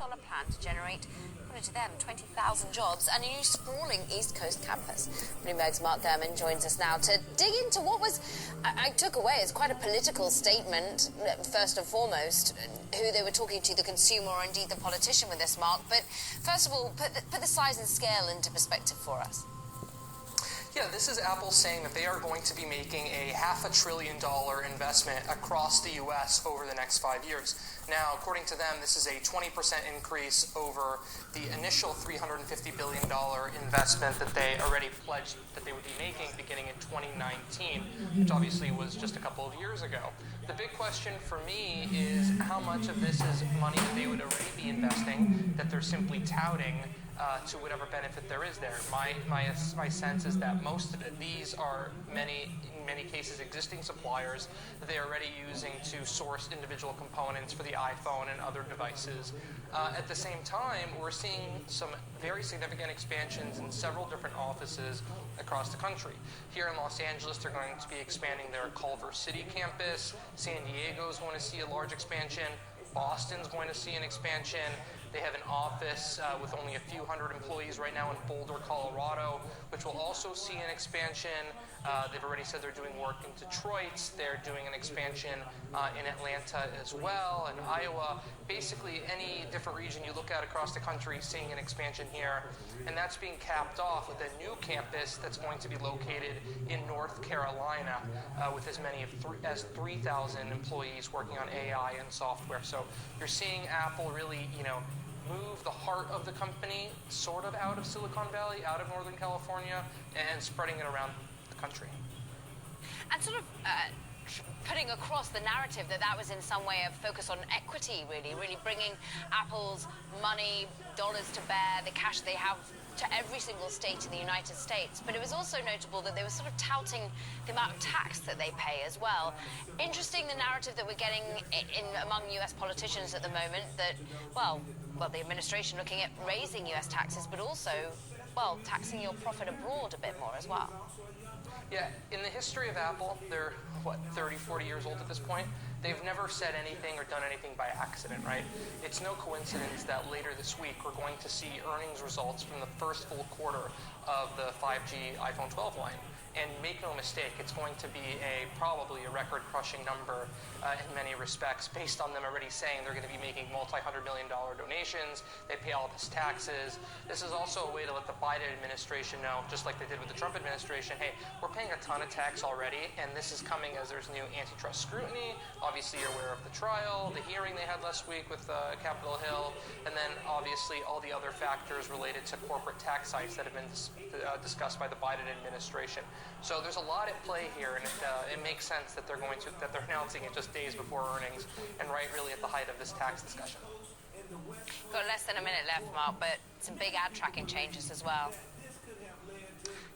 plan to generate, according to them, 20,000 jobs and a new sprawling East Coast campus. Bloomberg's Mark Gurman joins us now to dig into what was, I took away as quite a political statement, first and foremost, who they were talking to, the consumer or indeed the politician with this, Mark. But first of all, put the size and scale into perspective for us. Yeah, this is Apple saying that they are going to be making a $500 billion investment across the U.S. over the next 5 years. Now, according to them, this is a 20% increase over the initial $350 billion investment that they already pledged that they would be making beginning in 2019, which obviously was just a couple of years ago. The big question for me is how much of this is money that they would already be investing that they're simply touting to whatever benefit there is there. My sense is that most of it, these are in many cases existing suppliers that they are already using to source individual components for the iPhone and other devices. At the same time, we're seeing some very significant expansions in several different offices across the country. Here in Los Angeles, they're going to be expanding their Culver City campus. San Diego's going to see a large expansion. Boston's going to see an expansion. They have an office with only a few hundred employees right now in Boulder, Colorado, which will also see an expansion. They've already said they're doing work in Detroit. They're doing an expansion in Atlanta as well, and Iowa. Basically, any different region you look at across the country, seeing an expansion here. And that's being capped off with a new campus that's going to be located in North Carolina with as many as 3,000 employees working on AI and software. So you're seeing Apple really, move the heart of the company sort of out of Silicon Valley, out of Northern California, and spreading it around the country. And sort of putting across the narrative that was in some way a focus on equity, really bringing Apple's money, dollars to bear, the cash they have to every single state in the United States. But it was also notable that they were sort of touting the amount of tax that they pay as well. Interesting, the narrative that we're getting among US politicians at the moment that, well, the administration looking at raising US taxes, but also, taxing your profit abroad a bit more as well. Yeah, in the history of Apple, they're, 30, 40 years old at this point. They've never said anything or done anything by accident, right? It's no coincidence that later this week we're going to see earnings results from the first full quarter of the 5G iPhone 12 line. And make no mistake, it's going to be probably a record-crushing number in many respects, based on them already saying they're going to be making multi-$100 million donations. They pay all this taxes. This is also a way to let the Biden administration know, just like they did with the Trump administration, hey, we're paying a ton of tax already, and this is coming as there's new antitrust scrutiny. Obviously, you're aware of the trial, the hearing they had last week with Capitol Hill, and then obviously all the other factors related to corporate tax sites that have been discussed by the Biden administration. So there's a lot at play here, and it makes sense that they're announcing it just days before earnings, and really at the height of this tax discussion. Got less than a minute left, Mark, but some big ad tracking changes as well.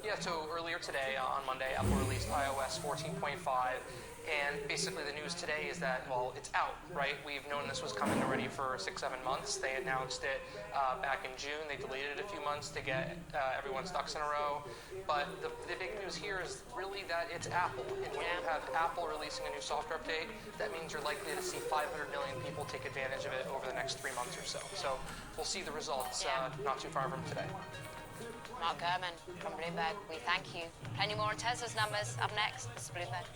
Yeah, so earlier today, on Monday, Apple released iOS 14.5. And basically the news today is that, it's out, right? We've known this was coming already for 6-7 months. They announced it back in June. They delayed it a few months to get everyone's ducks in a row. But the big news here is really that it's Apple. And when you have Apple releasing a new software update, that means you're likely to see 500 million people take advantage of it over the next 3 months or so. So we'll see the results not too far from today. Mark Gurman from Bloomberg, we thank you. Plenty more on Tesla's numbers up next. This is Bloomberg.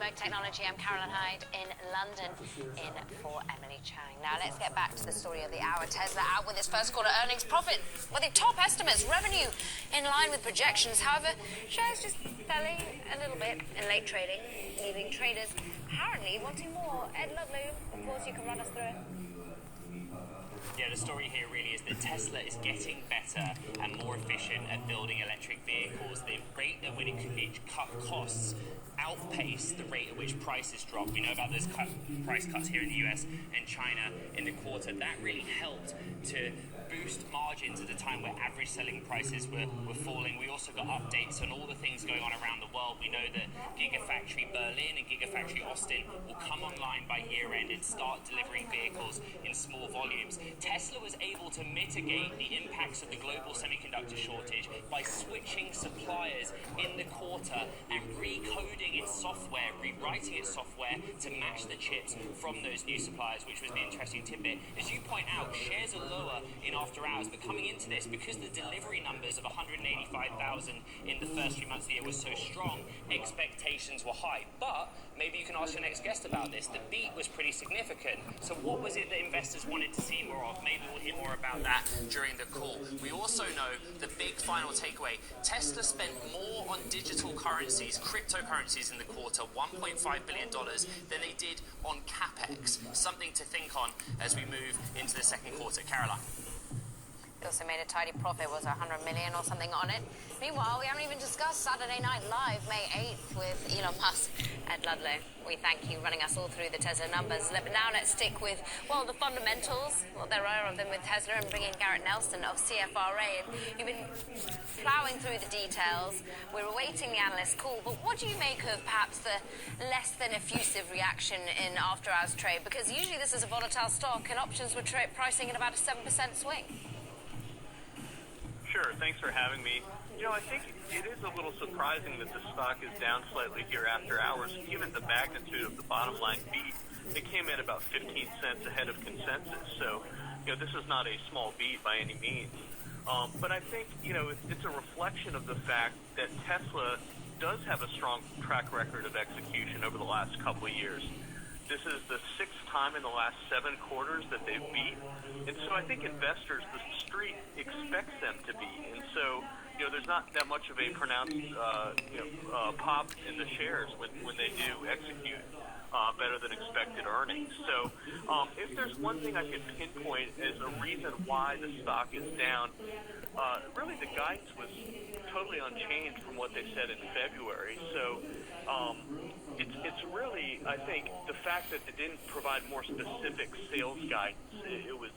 Bloomberg Technology. I'm Caroline Hyde in London, in for Emily Chang. Now let's get back to the story of the hour. Tesla out with its first quarter earnings profit, with the top estimates, revenue in line with projections. However, shares just belly a little bit in late trading, leaving traders apparently wanting more. Ed Ludlow, of course, you can run us through it. Yeah, the story here really is that Tesla is getting better and more efficient at building electric vehicles. The rate at which it can cut costs outpace the rate at which prices drop. We know about those price cuts here in the US and China in the quarter. That really helped to boost margins at a time where average selling prices were falling. We also got updates on all the things going on around the world. We know that Gigafactory Berlin and Gigafactory Austin will come online by year end and start delivering vehicles in small volumes. Tesla was able to mitigate the impacts of the global semiconductor shortage by switching suppliers in the quarter and recoding its software, rewriting its software to match the chips from those new suppliers, which was an interesting tidbit. As you point out, shares are lower in after hours, but coming into this, because the delivery numbers of 185,000 in the first 3 months of the year was so strong, expectations were high. But maybe you can ask your next guest about this. The beat was pretty significant. So what was it that investors wanted to see more of? Maybe we'll hear more about that during the call. We also know the big final takeaway. Tesla spent more on digital currencies, cryptocurrencies in the quarter, $1.5 billion, than they did on CapEx. Something to think on as we move into the second quarter. Caroline. They also made a tidy profit, was 100 million or something on it. Meanwhile, we haven't even discussed Saturday Night Live, May 8th, with Elon Musk. Ed Ludlow, we thank you running us all through the Tesla numbers. Now let's stick with, well, the fundamentals, what there are of them with Tesla, and bring in Garrett Nelson of CFRA. And you've been plowing through the details. We're awaiting the analyst call, but what do you make of perhaps the less than effusive reaction in after-hours trade? Because usually this is a volatile stock, and options were pricing at about a 7% swing. Sure, thanks for having me. I think it is a little surprising that the stock is down slightly here after hours, given the magnitude of the bottom line beat. It came in about 15 cents ahead of consensus, so this is not a small beat by any means. But I think it's a reflection of the fact that Tesla does have a strong track record of execution over the last couple of years. This is the 6th time in the last 7 quarters that they've beat. And so I think investors, the street, expects them to beat. And so, there's not that much of a pronounced, pop in the shares when they do execute better than expected earnings. So if there's one thing I can pinpoint as a reason why the stock is down, really the guidance was totally unchanged from what they said in February. So it's really, I think, the fact that they didn't provide more specific sales guidance. It was